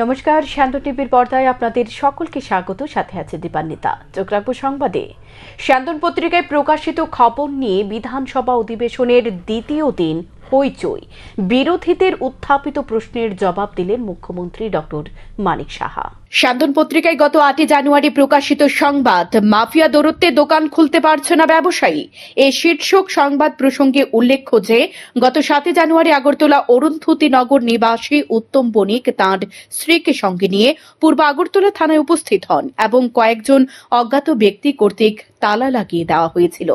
নমস্কার, শান্ত টিভির পর্দায় আপনাদের সকলকে স্বাগত। সাথে আছে দীপান্বিতা। চোখ রাখবো সংবাদে। শান্তন পত্রিকায় প্রকাশিত খবর নিয়ে বিধানসভা অধিবেশনের দ্বিতীয় দিন হইচই। বিরোধীদের উত্থাপিত প্রশ্নের জবাব দিলেন মুখ্যমন্ত্রী ডক্টর মানিক সাহা। শান্তন পত্রিকায় গত 8 জানুয়ারি প্রকাশিত সংবাদ, মাফিয়া দৌরত্বে দোকান খুলতে পারছে না ব্যবসায়ী। এই শীর্ষক সংবাদ প্রসঙ্গে উল্লেখ্য যে গত 7 জানুয়ারি আগরতলা অরুন্ধতী নগর নিবাসী উত্তম বণিক তাঁর স্ত্রীকে সঙ্গে নিয়ে পূর্ব আগরতলা থানায় উপস্থিত হন এবং কয়েকজন অজ্ঞাত ব্যক্তি কর্তৃক তালা লাগিয়ে দেওয়া হয়েছিল।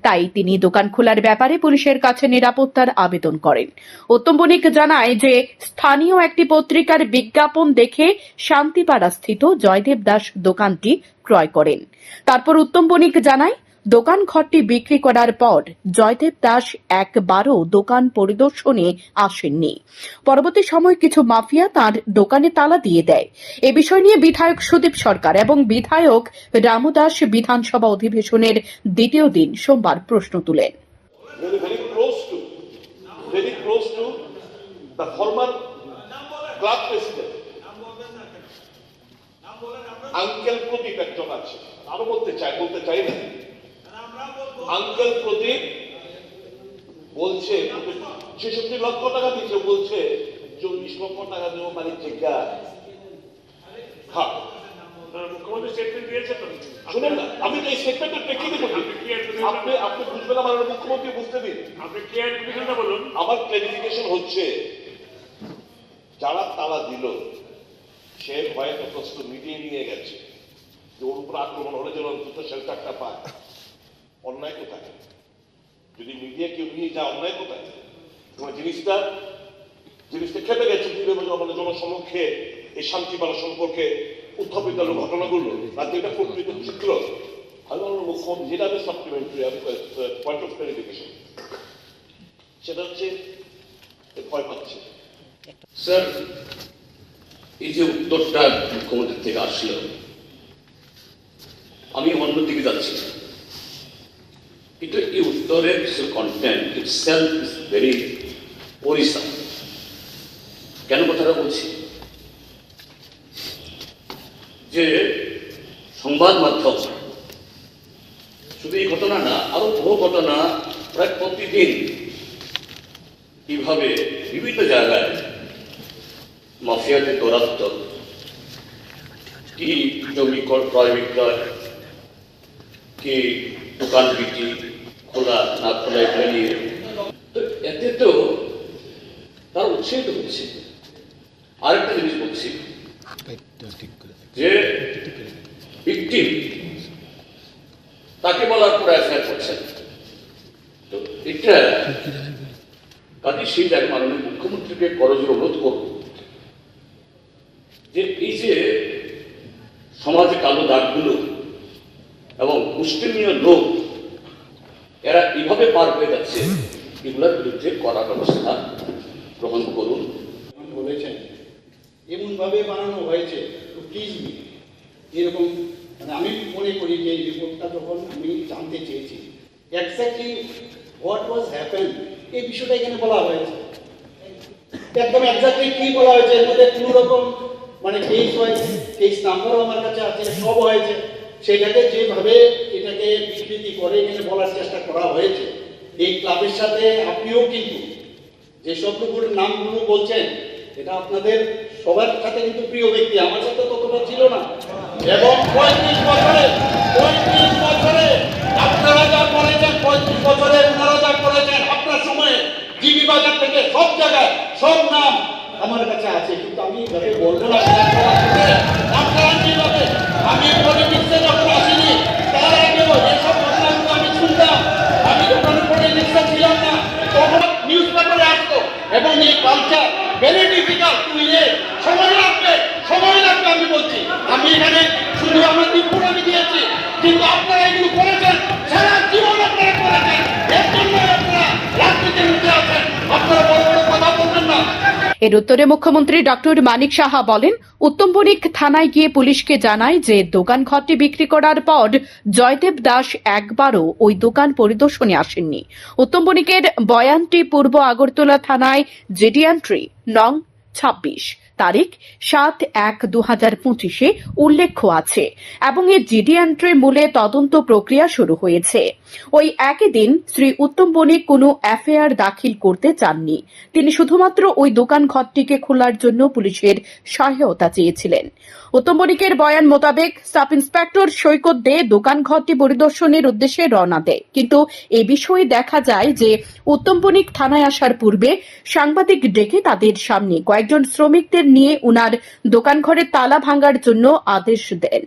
তাই তিনি দোকান খোলার ব্যাপারে পুলিশের কাছে নিরাপত্তার আবেদন করেন। উত্তম বণিক জানায় যে স্থানীয় একটি পত্রিকার বিজ্ঞাপন দেখে শান্তিপাড়া স্থিত জয়দেব দাস দোকানটি ক্রয় করেন। তারপর উত্তম বণিক জানায় দোকান ঘরটি বিক্রি করার পর জয়দেব দাস একবারও দোকান পরিদর্শনে আসেননি। পরবর্তী সময় কিছু মাফিয়া তার দোকানে তালা দিয়ে দেয়। এ বিষয় নিয়ে বিধায়ক সুদীপ সরকার এবং বিধায়ক রামু দাস বিধানসভা অধিবেশনের দ্বিতীয় দিন সোমবার প্রশ্ন তুলেন। আঙ্কেল প্রদীপ একজন আছে, আরো বলতে চাই না। আঙ্কেল প্রদীপ বলছে 66 লক্ষ টাকা দিচ্ছে, বলছে 40 লক্ষ টাকা দেবো বাড়ির জায়গা। হ্যাঁ, মুখ্যমন্ত্রী স্টেটমেন্ট দিয়েছে তো, শুনেন না, আমি তো এই স্টেটমেন্টের প্রেক্ষিতে বলি, আপনি বুঝবেন না, মাননীয় মুখ্যমন্ত্রী বুঝতে দিন। আপনি ক্লিয়ারিফিকেশনটা বলুন। আমার ক্লারিফিকেশন হচ্ছে, যারা তালা দিল সে ভয়টা প্রশ্ন মিটিয়ে নিয়ে গেছে যে ওর উপর আক্রমণ হলে যেন অন্তত শেল্টারটা পায়। অন্যায় কোথায়? যদি মিডিয়া কেউ নিয়ে যায়, অন্যায় কোথায়? জিনিসটা খেপে গেছে আমাদের জনসমক্ষে এই শান্তিপাড়া সম্পর্কে উত্থাপিত ঘটনাগুলো, রাজ্যে এটা প্রকৃত চিত্র। আমি মুখ্যমন্ত্রী যেটা আমি সাপ্লিমেন্টারি পয়েন্ট অফ ক্লারিফিকেশন, সেটা হচ্ছে ভয় পাচ্ছে। স্যার, এই যে উত্তরটা মুখ্যমন্ত্রী থেকে আসলো, আমি অন্যদিকে যাচ্ছি, কিন্তু এই উত্তরের কিছু কন্টেন্ট ইটসেলফ ইজ ভেরি ওরিসাম। কেন কথাটা বলছি? যে সংবাদ মাধ্যম শুধু এই ঘটনা না, আরো বহু ঘটনা প্রায় প্রতিদিন কিভাবে বিভিন্ন জায়গায় মাফিয়াদের দৌরাত্ম, কি জমি ক্রয় বিক্রয়, কি দোকান বিক্রি, খোলা না খোলা, এটা নিয়ে তো এতে তো তার উৎসাহিত হচ্ছে। আরেকটা জিনিস বলছি যে ভিকটিম তাকে বলার পর এফআইআর করছেন, তো এটা কাজে সেই জায়গায় মাননীয় মুখ্যমন্ত্রীকে করজোড়ে অনুরোধ করব যে এই যে সমাজে কালো দাগগুলো এবং মুষ্টিমেয় লোক এরা এইভাবে পার হয়ে যাচ্ছে, এগুলোর বিরুদ্ধে কড়া ব্যবস্থা গ্রহণ করুন। বলেছেন এমন ভাবে বানানো হয়েছে, তো প্লিজ এরকম, মানে আমি মনে করি যে এই রিপোর্টটা যখন আমি জানতে চেয়েছি এক্স্যাক্টলি হোয়াট ওয়াজ হ্যাপেন, এই বিষয়টা এখানে বলা হয়েছে। একদম এক্স্যাক্টলি কি বলা হয়েছে, এর মধ্যে কোনো রকম মানে কেস হয়েছে, কেস নাম্বারও আমার কাছে আছে, সব হয়েছে। সেটাকে যেভাবে এটাকে বিকৃতি করে এখানে বলার চেষ্টা করা হয়েছে, এই ক্লাবের সাথে আপনিও কিন্তু যে সবগুলোর নামগুলো বলছেন, এটা আপনাদের সবার সাথে কিন্তু প্রিয় ব্যক্তি, আমার সাথে ততটা ছিল না। এবং 35 বছরে আপনারা যা করেছেন, 35 বছরে ওনারা যা করেছেন, আপনার সময়ে জিবি বাজার থেকে সব জায়গায় সব নাম আমার কাছে আছে, কিন্তু আমি এইভাবে বলবো না। আপনারা কিভাবে, আমি পলিটিক্সে যখন আসিনি তার আগেও এসব ঘটনাগুলো আমি শুনতাম। আমি যখন পলিটিক্সে ছিলাম না তখন নিউজ পেপারে আসতো, এবং এই কালচার ভেরি ডিফিকাল্ট টু সময় লাগবে। আমি বলছি, আমি এখানে শুধু আমার রিপোর্ট আমি দিয়েছি, কিন্তু আপনারা এগুলো করেছেন, সারা জীবন আপনারা করেছেন, এর জন্য আপনারা রাজনীতির মধ্যে আছেন। আপনারা বড় বড় কথা বলবেন না। এর উত্তরে মুখ্যমন্ত্রী ডক্টর মানিক সাহা বলেন, উত্তম বণিক থানায় গিয়ে পুলিশকে জানায় যে দোকান ঘরটি বিক্রি করার পর জয়দেব দাস একবারও ওই দোকান পরিদর্শনে আসেননি। উত্তম বণিকের বয়ানটি পূর্ব আগরতলা থানায় জিডি এন্ট্রি নং 26। তারিখ 7/1/2025 উল্লেখ আছে এবং এর জিডি এন্ট্রি মূলে তদন্ত প্রক্রিয়া শুরু হয়েছে। ওই একই দিন শ্রী উত্তম বণিক কোনো এফআইআর দাখিল করতে চাননি। তিনি শুধুমাত্র ওই দোকান ঘরটিকে খোলার জন্য পুলিশের সহায়তা চেয়েছিলেন। উত্তম বণিকের বয়ান মোতাবেক সাব ইন্সপেক্টর সৈকত দে দোকান ঘরটি পরিদর্শনের উদ্দেশ্যে রওনা দেয়, কিন্তু এ বিষয়ে দেখা যায় যে উত্তম বণিক থানায় আসার পূর্বে সাংবাদিক ডেকে তাদের সামনে কয়েকজন শ্রমিকদের নিয়ে উনার দোকান ঘরের তালা ভাঙার জন্য আদেশ দেন।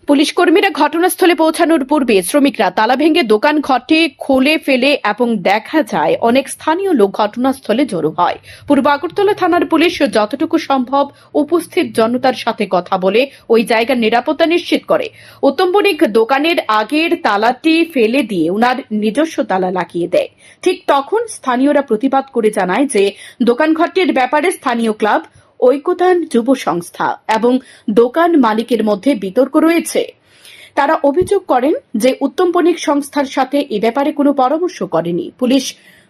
পুলিশ কর্মীরা ঘটনাস্থলে পৌঁছানোর পূর্বে শ্রমিকরা তালা ভেঙে দোকান ঘরটি খুলে ফেলে এবং দেখা যায় অনেক স্থানীয় লোক ঘটনাস্থলে জড়ো হয়। পূর্ব আগরতলা থানার পুলিশ যতটুকু সম্ভব উপস্থিত জনতার সাথে কথা বলে ওই জায়গার নিরাপত্তা নিশ্চিত করে। উত্তম বণিক দোকানের আগের তালাটি ফেলে দিয়ে উনার নিজস্ব তালা লাগিয়ে দেয়। ঠিক তখন স্থানীয়রা প্রতিবাদ করে জানায় যে দোকান ঘরটির ব্যাপারে স্থানীয় ক্লাব, ঐক্যতান যুব সংস্থা এবং দোকান মালিকের মধ্যে বিতর্ক রয়েছে। তারা অভিযোগ করেন যে উত্তম বণিক সংস্থার সাথে এ ব্যাপারে কোনো পরামর্শ করেনি। পুলিশ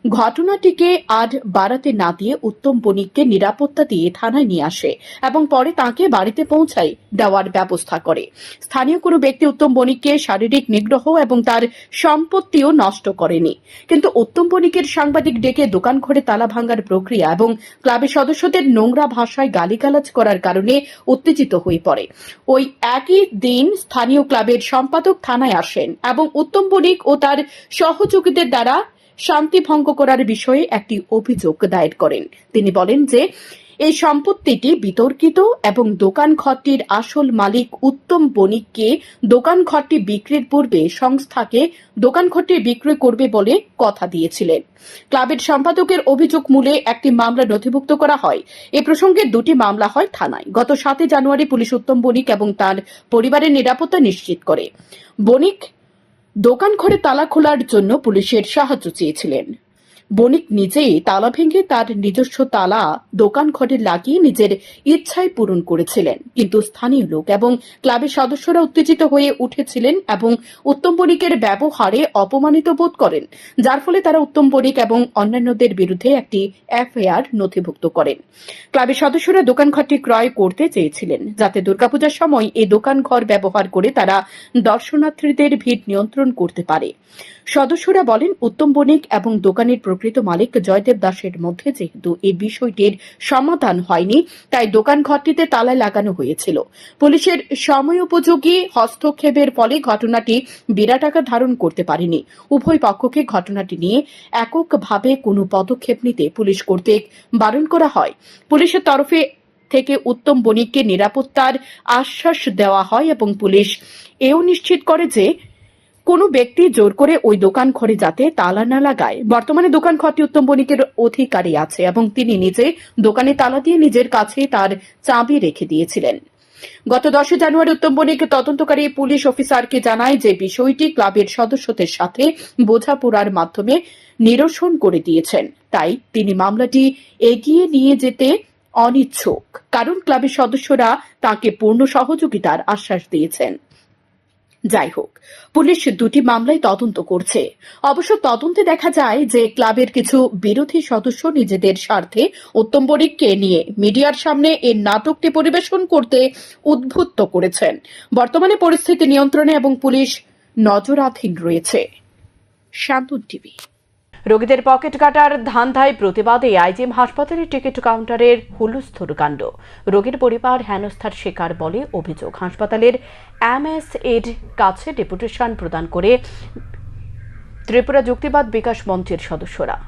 ঘটনাটিকে আর বাড়াতে না দিয়ে উত্তম বণিককে নিরাপত্তা দিয়ে থানায় নিয়ে আসে এবং পরে তাঁকে বাড়িতে পৌঁছায় দেওয়ার ব্যবস্থা করে। স্থানীয় কোনো ব্যক্তি উত্তম বণিককে শারীরিক নিগ্রহ এবং তার সম্পত্তিও নষ্ট করেনি, কিন্তু উত্তম বণিকের সাংবাদিক ডেকে দোকান ঘরে তালা ভাঙার প্রক্রিয়া এবং ক্লাবের সদস্যদের নোংরা ভাষায় গালিগালাজ করার কারণে উত্তেজিত হয়ে পড়ে। ওই একই দিন স্থানীয় ক্লাবের সম্পাদক থানায় আসেন এবং উত্তম বণিক ও তার সহযোগীদের দ্বারা শান্তি ভঙ্গ করার বিষয়ে একটি অভিযোগ দায়ের করেন। তিনি বলেন যে এই সম্পত্তিটি বিতর্কিত এবং দোকান ঘরটির আসল মালিক উত্তম বণিককে দোকান ঘরটি বিক্রির পূর্বে সংস্থাকে দোকান ঘরটি বিক্রয় করবে বলে কথা দিয়েছিলেন। ক্লাবের সম্পাদকের অভিযোগ মূলে একটি মামলা নথিভুক্ত করা হয়। এ প্রসঙ্গে দুটি মামলা হয় থানায়। গত 7 জানুয়ারি পুলিশ উত্তম বণিক এবং তার পরিবারের নিরাপত্তা নিশ্চিত করে। বণিক দোকান ঘরে তালা খোলার জন্য পুলিশের সাহায্য চেয়েছিলেন। বণিক নিজেই তালা ভেঙে তার নিজস্ব তালা দোকান ঘরে লাগিয়ে নিজের ইচ্ছায় পূরণ করেছিলেন, কিন্তু স্থানীয় লোক এবং ক্লাবের সদস্যরা উত্তেজিত হয়ে উঠেছিলেন এবং উত্তম বণিকের ব্যবহারে অপমানিত বোধ করেন, যার ফলে তারা উত্তম বণিক এবং অন্যান্যদের বিরুদ্ধে একটি এফআইআর নথিভুক্ত করেন। ক্লাবের সদস্যরা দোকান ঘরটি ক্রয় করতে চেয়েছিলেন যাতে দুর্গাপূজার সময় এই দোকান ঘর ব্যবহার করে তারা দর্শনার্থীদের ভিড় নিয়ন্ত্রণ করতে পারে। সদস্যরা বলেন উত্তম বণিক এবং দোকানের প্রকৃত মালিক জয়দেব দাসের মধ্যে যেহেতু এই বিষয়টির সমাধান হয়নি, তাই দোকান ঘরটিতে তালা লাগানো হয়েছিল। পুলিশের সময়োপযোগী হস্তক্ষেপের ফলে ঘটনাটি বিরাট আকার ধারণ করতে পারেনি। উভয় পক্ষকে ঘটনাটি নিয়ে এককভাবে কোনো পদক্ষেপ নিতে পুলিশ কর্তৃক বারণ করা হয়। পুলিশের তরফে থেকে উত্তম বণিককে নিরাপত্তার আশ্বাস দেওয়া হয় এবং পুলিশ এও নিশ্চিত করে যে কোনো ব্যক্তি জোর করে ওই দোকান ঘরে যাতে তালা না লাগায়। বর্তমানে দোকান ঘরটি উত্তম বণিকের অধিকারী আছে এবং তিনি নিজে দোকানে তালা দিয়ে নিজের কাছে তার চাবি রেখে দিয়েছিলেন। গত 10 জানুয়ারি উত্তম বণিক তদন্তকারী পুলিশ অফিসারকে জানায় যে বিষয়টি ক্লাবের সদস্যদের সাথে বোঝাপড়ার মাধ্যমে নিরসন করে দিয়েছেন, তাই তিনি মামলাটি এগিয়ে নিয়ে যেতে অনিচ্ছুক, কারণ ক্লাবের সদস্যরা তাকে পূর্ণ সহযোগিতার আশ্বাস দিয়েছেন। যাই হোক, পুলিশ দুটি মামলায় তদন্ত করছে। অবশ্য তদন্তে দেখা যায় যে ক্লাবের কিছু বিরোধী সদস্য নিজেদের স্বার্থে উত্তম বণিককে নিয়ে মিডিয়ার সামনে এই নাটকটি পরিবেশন করতে উদ্বুদ্ধ করেছেন। বর্তমানে পরিস্থিতি নিয়ন্ত্রণে এবং পুলিশ নজরাধীন রয়েছে। শান্তন টিভি। রোগীদের পকেট কাটার ধান্ধায় প্রতিবাদে আইজিএম হাসপাতালের টিকিট কাউন্টারের হুলস্থুল কাণ্ড। রোগীর পরিবার হেনস্থার শিকার বলে অভিযোগ। হাসপাতালের এমএসএর কাছে ডেপুটেশন প্রদান করে ত্রিপুরা যুক্তিবাদ বিকাশ মঞ্চের সদস্যরা।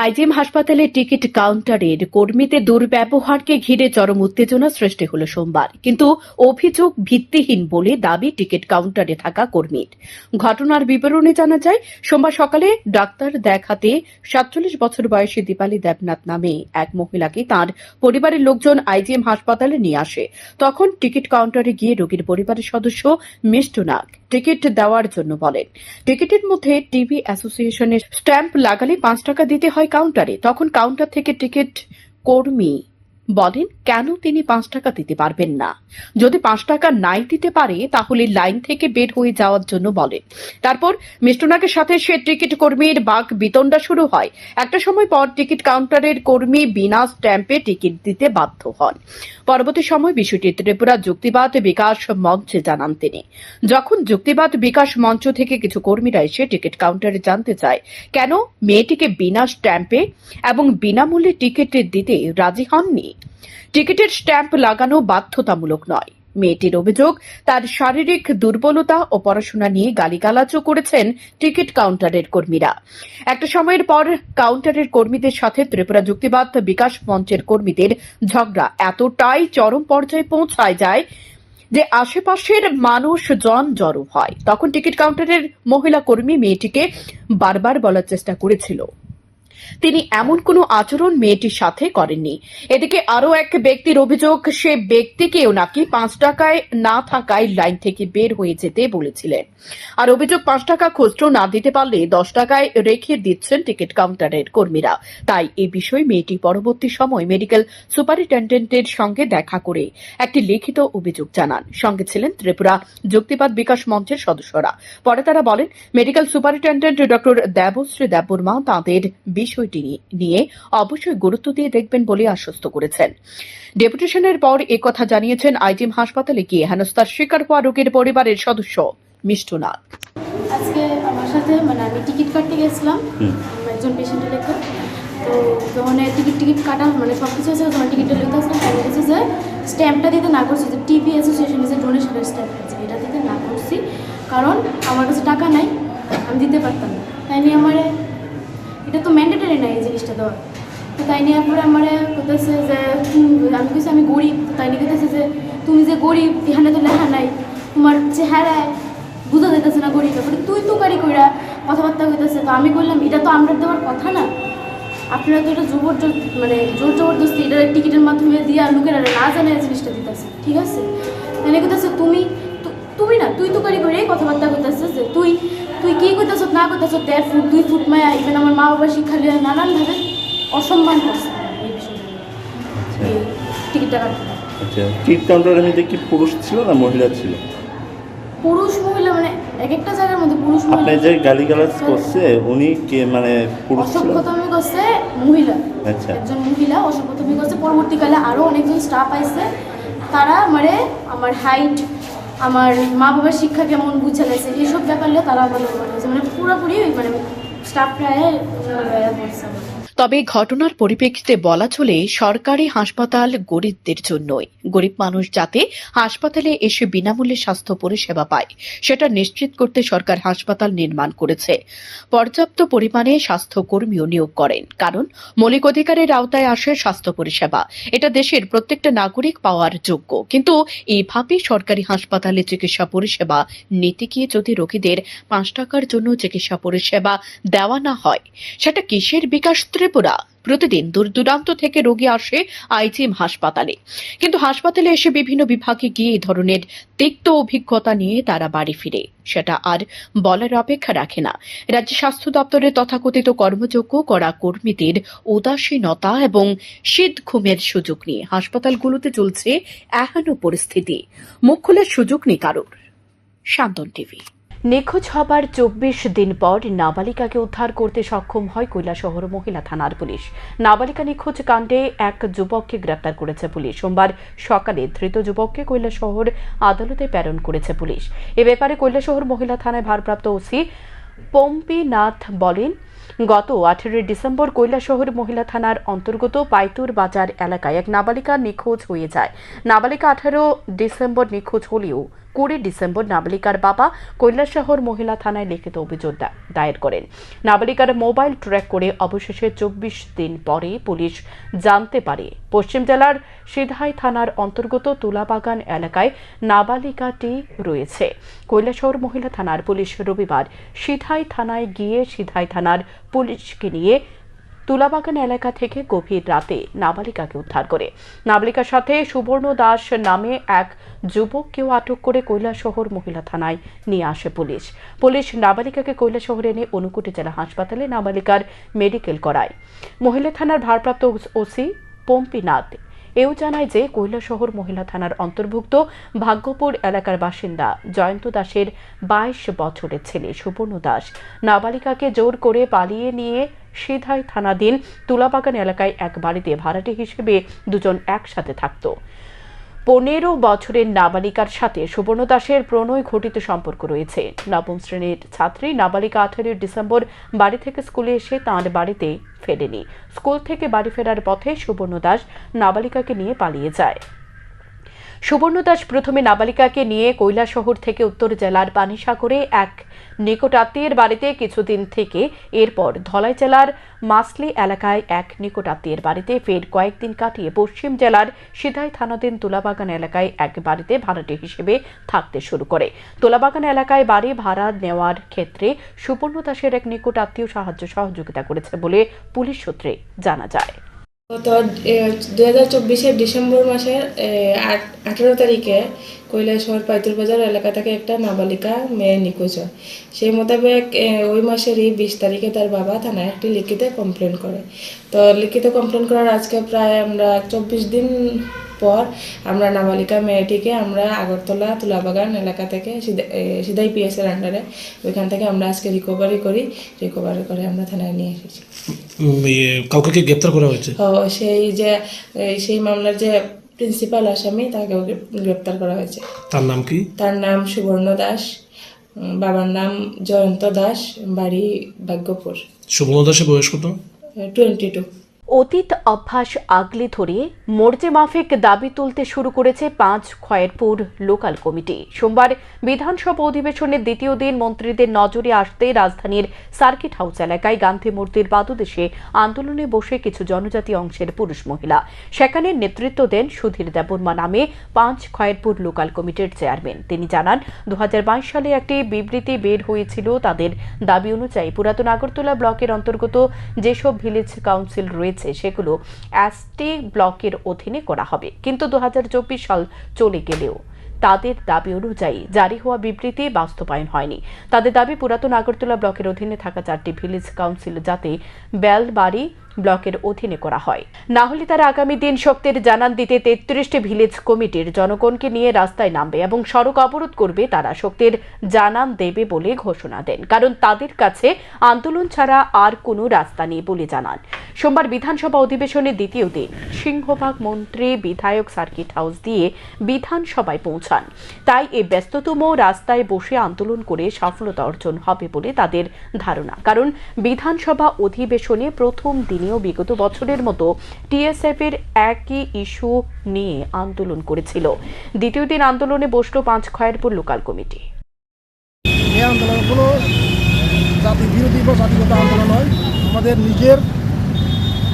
আইজিএম হাসপাতালের টিকিট কাউন্টারের কর্মীদের দুর্ব্যবহারকে ঘিরে চরম উত্তেজনা সৃষ্টি হল সোমবার, কিন্তু অভিযোগ ভিত্তিহীন বলে দাবি টিকিট কাউন্টারে থাকা কর্মীর। ঘটনার বিবরণে জানা যায়, সোমবার সকালে ডাক্তার দেখাতে 47 বছর বয়সী দীপালি দেবনাথ নামে এক মহিলাকে তাঁর পরিবারের লোকজন আইজিএম হাসপাতালে নিয়ে আসে। তখন টিকিট কাউন্টারে গিয়ে রোগীর পরিবারের সদস্য মিষ্টু নাগ টিকিট দেওয়ার জন্য বলেন। টিকিটের মধ্যে টিবি অ্যাসোসিয়েশনের স্ট্যাম্প লাগালে 5 টাকা দিতে হয় কাউন্টারে। তখন কাউন্টার থেকে টিকিট কর্মী বলেন কেন তিনি 5 টাকা দিতে পারবেন না। যদি 5 টাকা নাই দিতে পারে তাহলে লাইন থেকে বের হয়ে যাওয়ার জন্য বলেন। তারপর মিষ্টনাকের সাথে সে টিকিট কর্মীর বাক বিতণ্ডা শুরু হয়। একটা সময় পর টিকিট কাউন্টারের কর্মী বিনা স্ট্যাম্পে টিকিট দিতে বাধ্য হন। পরবর্তী সময় বিষয়টি ত্রিপুরা যুক্তিবাদ বিকাশ মঞ্চে জানান তিনি। যখন যুক্তিবাদ বিকাশ মঞ্চ থেকে কিছু কর্মীরা এসে টিকিট কাউন্টারে জানতে চায় কেন মেয়েটিকে বিনা স্ট্যাম্পে এবং বিনামূল্যে টিকিট দিতে রাজি হননি। টিকিটের স্ট্যাম্প লাগানো বাধ্যতামূলক নয়। মেয়েটির অভিযোগ তার শারীরিক দুর্বলতা ও পড়াশোনা নিয়ে গালিগালাজও করেছেন টিকিট কাউন্টারের কর্মীরা। একটা সময়ের পর কাউন্টারের কর্মীদের সাথে ত্রিপুরা যুক্তিবাদ বিকাশ মঞ্চের কর্মীদের ঝগড়া এতটাই চরম পর্যায়ে পৌঁছায় যায় যে আশেপাশের মানুষজন জড়ো হয়। তখন টিকিট কাউন্টারের মহিলা কর্মী মেয়েটিকে বারবার বলার চেষ্টা করেছিল তিনি এমন কোনো আচরণ মেয়েটির সাথে করেননি। এদিকে আরও এক ব্যক্তির অভিযোগ সে ব্যক্তিকেও নাকি 5 টাকায় না থাকায় লাইন থেকে বের হয়ে যেতে বলেছিলেন। আর অভিযোগ 5 টাকা খুচরো না দিতে পারলে 10 টাকায় রেখে দিচ্ছেন টিকিট কাউন্টারের কর্মীরা। তাই এই বিষয়ে মেয়েটি পরবর্তী সময় মেডিকেল সুপারিনটেন্ডেন্টের সঙ্গে দেখা করে একটি লিখিত অভিযোগ জানান। সঙ্গে ছিলেন ত্রিপুরা যুক্তিবাদ বিকাশ মঞ্চের সদস্যরা। পরে তারা বলেন medical superintendent doctor Debashree Debbarma তাঁদের বিষয়টি নিয়ে অবশ্যই গুরুত্ব দিয়ে দেখবেন বলে আশ্বস্ত করেছেন। ডেপুটেশনের পর একথা জানিয়েছেন আইজিএম হাসপাতালে গিয়ে হেনস্থার শিকার হওয়া রোগীর পরিবারের সদস্য মিষ্টনাথ। আজকে আমার সাথে আমি টিকিট কাটতে গেছিলাম একজন পেশেন্টের লেখা। তো যখন টিকিট কাটা সব কিছু আছে যখন টিকিটটা লিখতে আসলাম তাই বলেছে যে স্ট্যাম্পটা দিতে না করছি, যে টিভি অ্যাসোসিয়েশন যে ডোনেশনের স্ট্যাম্প আছে এটা দিতে না করছি, কারণ আমার কাছে টাকা নাই, আমি দিতে পারতাম না। তাই নিয়ে আমার এটা তো ম্যান্ডেটারি নাই এই জিনিসটা দেওয়া। তো তাই নিয়ে পরে আমার বলতেছে যে আমি কিছু আমি গরিব। তাই নিয়ে বলতেছে যে তুমি যে গরিব এখানে তো লেখা নাই, তোমার চেহারায় বুঝা যেতেছে না গরিব। তারপরে তুই তো গাড়ি কইরা কথাবার্তা হইতেছে। তো আমি বললাম এটা তো আমরা দেওয়ার কথা না, আপনারা তো এটা জোর জবরদস্তি এটা টিকিটের মাধ্যমে দিয়ে আর লোকেরা না জানে জিনিসটা দিতেছে, ঠিক আছে। তাহলে কইতেছে তুমি না তুই তো গাড়ি করে কথাবার্তা করতেছে যে তুই কি করতেছ না করতেছ 1.5 ফুট 2 ফুট মায়া ইভেন আমার মা বাবার শিক্ষা নিয়ে নানানভাবে অসম্মান করছে এই বিষয়ে টিকিটটা কাটতে। আচ্ছা, টিকিট কাউন্টারের মধ্যে কি পুরুষ ছিল না মহিলা ছিল? পুরুষ মহিলা এক একটা জায়গার মধ্যে পুরুষ মহিলা। আপনি যে গালিগালাজ করছে উনি কে পুরুষ ছিল? অসভ্যতামি করছে মহিলা। আচ্ছা, একজন মহিলা অসভ্যতামি করছে। পরবর্তীকালে আরো অনেকজন স্টাফ আইছে, তারা আমার হাইট আমার মা বাবার শিক্ষা কেমন বুঝে লাগছে এইসব ব্যাপারে তারা পুরোপুরি স্টাফ প্রায় বলছে। তবে ঘটনার পরিপ্রেক্ষিতে বলা চলে সরকারি হাসপাতাল গরিবদের জন্যই। গরিব মানুষ যাতে হাসপাতালে এসে বিনামূল্যে স্বাস্থ্য পরিষেবা পায় সেটা নিশ্চিত করতে সরকার হাসপাতাল নির্মাণ করেছে। পর্যাপ্ত পরিমাণে স্বাস্থ্যকর্মীও নিয়োগ করেন, কারণ মৌলিক অধিকারের আওতায় আসে স্বাস্থ্য পরিষেবা। এটা দেশের প্রত্যেকটা নাগরিক পাওয়ার যোগ্য। কিন্তু এইভাবে সরকারি হাসপাতালে চিকিৎসা পরিষেবা নিতে গিয়ে যদি রোগীদের 5 টাকার জন্য চিকিৎসা পরিষেবা দেওয়া না হয়, সেটা কিসের বিকাশ ত্রিপুরা? প্রতিদিন দূর দূরান্ত থেকে রোগী আসে আইজিএম হাসপাতালে, কিন্তু হাসপাতালে এসে বিভিন্ন বিভাগে গিয়ে এই ধরনের তিক্ত অভিজ্ঞতা নিয়ে তারা বাড়ি ফিরে, সেটা আর বলার অপেক্ষা রাখে না। রাজ্য স্বাস্থ্য দপ্তরের তথাকথিত কর্মযোগ্য করা কর্মীদের উদাসীনতা এবং শীত ঘুমের সুযোগ নিয়ে হাসপাতালগুলোতে চলছে এহেন পরিস্থিতি। মুখ খোলার সুযোগ নেই কারোর। শান্তন টিভি। নিখোঁজ হবার 24 দিন পর নাবালিকাকে উদ্ধার করতে সক্ষম হয় কৈলাসহর মহিলা থানার পুলিশ। নাবালিকা নিখোঁজ কাণ্ডে এক যুবককে গ্রেপ্তার করেছে পুলিশ। সোমবার সকালে ধৃত যুবককে কৈলাসহর আদালতে প্রেরণ করেছে পুলিশ। এ ব্যাপারে কৈলাসহর মহিলা থানায় ভারপ্রাপ্ত ওসি পম্পি নাথ বলেন, গত 18 ডিসেম্বর কৈলাসহর মহিলা থানার অন্তর্গত পাইতুর বাজার এলাকায় এক নাবালিকা নিখোঁজ হয়ে যায়। নাবালিকা 18 ডিসেম্বর নিখোঁজ হলেও 20 ডিসেম্বর নাবালিকার বাবা কৈলাসহর মহিলা থানায় লিখিত অভিযোগ দায়ের করেন। নাবালিকার মোবাইল ট্র্যাক করে অবশেষে 24 দিন পরে পুলিশ জানতে পারে পশ্চিম জেলার সিধাই থানার অন্তর্গত তুলাবাগান এলাকায় নাবালিকাটি রয়েছে। কৈলাসহর মহিলা থানার পুলিশ রবিবার সিধাই থানায় গিয়ে সিধাই থানার পুলিশকে নিয়ে তুলাবাগান এলাকা থেকে গভীর রাতে নাবালিকাকে উদ্ধার করে। নাবালিকার সাথে সুবর্ণ দাস নামে এক যুবককেও আটক করে কৈলাসহর মহিলা থানায় নিয়ে আসে পুলিশ। পুলিশ নাবালিকাকে কৈলাসহরে এনে ঊনকোটি জেলা হাসপাতালে নাবালিকার মেডিকেল করায়। মহিলা থানার ভারপ্রাপ্ত ওসি পম্পি নাথ এও জানায় যে কৈলাসহর মহিলা থানার অন্তর্ভুক্ত ভাগ্যপুর এলাকার বাসিন্দা জয়ন্ত দাসের 22 বছরের ছেলে সুবর্ণ দাস নাবালিকাকে জোর করে পালিয়ে নিয়ে সিধাই থানাধীন তুলাবাগান এলাকায় এক বাড়িতে ভাড়াটে হিসেবে দুজন একসাথে থাকত। 15 বছরের নাবালিকার সাথে সুবর্ণ দাসের প্রণয় ঘটিত সম্পর্ক রয়েছে। নবম শ্রেণীর ছাত্রী নাবালিকা 18 ডিসেম্বর বাড়ি থেকে স্কুলে এসে তাঁর বাড়িতে ফেরেনি। স্কুল থেকে বাড়ি ফেরার পথে সুবর্ণ দাস নাবালিকাকে নিয়ে পালিয়ে যায়। সুবর্ণ দাস প্রথমে নাবালিকাকে নিয়ে কৈলাসহর থেকে উত্তর জেলার পানিসাগরে এক নিকট আত্মীয়ের বাড়িতে কিছুদিন থেকে এরপর ধলাই জেলার মাসলি এলাকায় এক নিকট আত্মীয়ের বাড়িতে ফের কয়েকদিন কাটিয়ে পশ্চিম জেলার সিধাই থানাধীন তুলাবাগান এলাকায় এক বাড়িতে ভাড়াটে হিসেবে থাকতে শুরু করে। তুলাবাগান এলাকায় বাড়ি ভাড়া নেওয়ার ক্ষেত্রে সুবর্ণ দাসের এক নিকট আত্মীয় সহযোগিতা করেছে বলে পুলিশ সূত্রে জানা যায়। গত 2024 ডিসেম্বর মাসের 18 তারিখে কৈলাসহর পাইতুর বাজার এলাকা থেকে একটা নাবালিকা মেয়ে নিখোঁজ হয়। সেই মোতাবেক ওই মাসেরই 20 তারিখে তার বাবা থানায় একটি লিখিত কমপ্লেন করে। তো লিখিত কমপ্লেন করার আজকে প্রায় আমরা 24 দিন পর আমরা নাবালিকা মেয়েটিকে আমরা আগরতলা তুলাবাগান এলাকা থেকে সিধাই পিএস এর আন্ডারে ওইখান থেকে আমরা আজকে রিকভারি করে আমরা থানায় নিয়ে এসেছি। কাউকে কি গ্রেপ্তার করা হয়েছে? সেই মামলার যে প্রিন্সিপাল আসামি তাকে গ্রেপ্তার করা হয়েছে। তার নাম কি? তার নাম সুবর্ণ দাস, বাবার নাম জয়ন্ত দাস, বাড়ি ভাগ্যপুর। সুবর্ণ দাসের বয়স কত? 22। অতীত অভ্যাস আগলে ধরে মর্জে মাফিক দাবি তুলতে শুরু করেছে 5 খয়েরপুর লোকাল কমিটি। সোমবার বিধানসভা অধিবেশনের দ্বিতীয় দিন মন্ত্রীদের নজরে আসতে রাজধানীর সার্কিট হাউস এলাকায় গান্ধী মূর্তির পাদদেশে আন্দোলনে বসে কিছু জনজাতি অংশের পুরুষ মহিলা। সেখানে নেতৃত্ব দেন সুধীর দেববর্মা নামে 5 খয়েরপুর লোকাল কমিটির চেয়ারম্যান। তিনি জানান 2022 সালে একটি বিবৃতি বের হয়েছিল। তাদের দাবি অনুযায়ী পুরাতন আগরতলা ব্লকের অন্তর্গত যেসব ভিলেজ কাউন্সিল রয়েছে সেগুলো এসটি ব্লকের অধীনে করা হবে, কিন্তু 2024 সাল চলে গেলেও তাদের দাবি অনুযায়ী জারি হওয়া বিবৃতি বাস্তবায়ন হয়নি। তাদের দাবি পুরাতন আগরতলা ব্লকের অধীনে থাকা 4টি ভিলেজ কাউন্সিল যাতে বেলবাড়ি ব্লকের অধীনে করা হয়, না হলে তারা আগামী দিন শক্তির জানান দিতে 33টি ভিলেজ কমিটির জনগণকে নিয়ে রাস্তায় নামবে এবং সড়ক অবরোধ করবে। তারা শক্তির জানান দেবে বলে ঘোষণা দেন, কারণ তাদের কাছে আন্দোলন ছাড়া আর কোনো রাস্তা নেই বলে জানান। সোমবার বিধানসভা অধিবেশনের দ্বিতীয় দিন সিংহভাগ মন্ত্রী বিধায়ক সার্কিট হাউস দিয়ে বিধানসভায় পৌঁছান। তাই এই ব্যস্ততম রাস্তায় বসে আন্দোলন করে সফলতা অর্জন হবে বলে তাদের ধারণা, কারণ বিধানসভা অধিবেশনে প্রথম দিন বিগত বছরের মতো টিএসএফ এর একই ইস্যু নিয়ে আন্দোলন করেছিল। দ্বিতীয় দিন আন্দোলনে বসলো 5 খয়েরপুর লোকাল কমিটি। এই আন্দোলনগুলো জাতি বিরোধী বা জাতিগত আন্দোলন নয়, আমাদের নিজের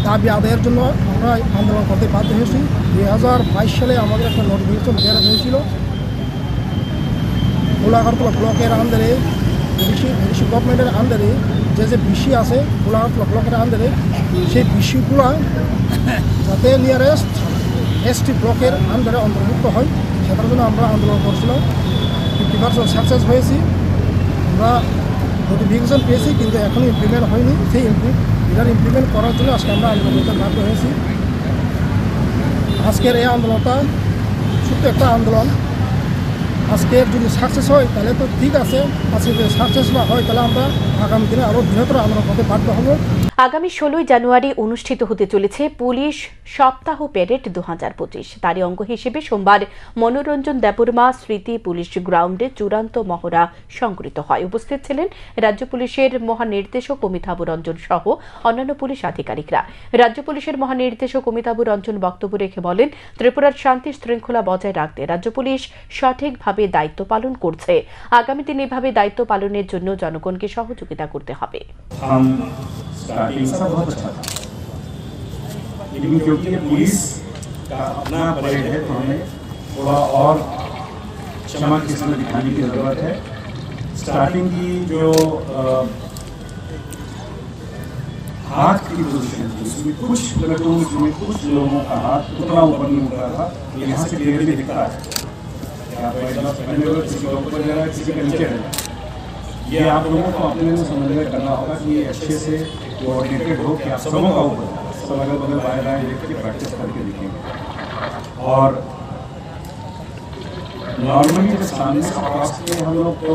দাবি আদায়ের জন্য আমরা আন্দোলন করতে বাধ্য হয়েছি। 2022 সালে আমাদের একটা নোটিফিকেশন বের হয়েছিল আগরতলা ব্লকের আন্ডারে, ডিসি গভর্নমেন্টের আন্ডারে যে বিষয় আছে আগরতলা ব্লকের আন্ডারে, সেই বিষয়গুলো যাতে নিয়ারেস্ট এসটি ব্লকের আন্ডারে অন্তর্ভুক্ত হয় সেটার জন্য আমরা আন্দোলন করছিলাম। 50% সাকসেস হয়েছি, আমরা নোটিফিকেশন পেয়েছি, কিন্তু এখনও ইমপ্লিমেন্ট হয়নি। সেই ইমপ্লিমেন্ট করার জন্য আজকে আমরা আন্দোলন করতে বাধ্য হয়েছি। আজকের এই আন্দোলনটা ছোট্ট একটা আন্দোলন। আজকে যদি সাকসেস হয় তাহলে তো ঠিক আছে, আজকে যদি সাকসেস না হয় তাহলে আমরা আগামী দিনে আরও বৃহত্তর আন্দোলন করতে বাধ্য হব। আগামী 16 জানুয়ারি অনুষ্ঠিত হতে চলেছে পুলিশ সপ্তাহ প্যারেড 2025। তারই অঙ্গ হিসেবে সোমবার মনোরঞ্জন দেববর্মা স্মৃতি পুলিশ গ্রাউন্ডে চূড়ান্ত মহড়া সংগঠিত হয়। উপস্থিত ছিলেন রাজ্য পুলিশের মহানির্দেশক অমিতাভ রঞ্জন সহ অন্যান্য পুলিশ আধিকারিকরা। রাজ্য পুলিশের মহানির্দেশক অমিতাভ রঞ্জন বক্তব্য রেখে বলেন, ত্রিপুরার শান্তি শৃঙ্খলা বজায় রাখতে রাজ্য পুলিশ সঠিকভাবে দায়িত্ব পালন করছে। আগামী দিনে এভাবে দায়িত্ব পালনের জন্য জনগণকে সহযোগিতা করতে হবে। स्टार्टिंग सब बहुत अच्छा था, लेकिन क्योंकि पुलिस का अपना परेड है तो हमें थोड़ा और चमक इसमें दिखाने की ज़रूरत है। स्टार्टिंग की जो हाथ की पोजीशन थी उसमें कुछ प्लेटून्स में कुछ लोगों का हाथ उतना ऊपर नहीं उठ रहा था, यहाँ से क्लियरली दिखता है। किसी का ऊपर जा रहा है, किसी का नीचे रहता है। ये आप लोगों को अपने में समन्वय करना होगा कि ये अच्छे से कोऑर्डिनेटेड हो कि आप सबों का ऊपर सब अगल बगल बाएं दाएं देख के प्रैक्टिस करके दिखेंगे। और नॉर्मली जब सामने से क्रॉस किए हम लोग तो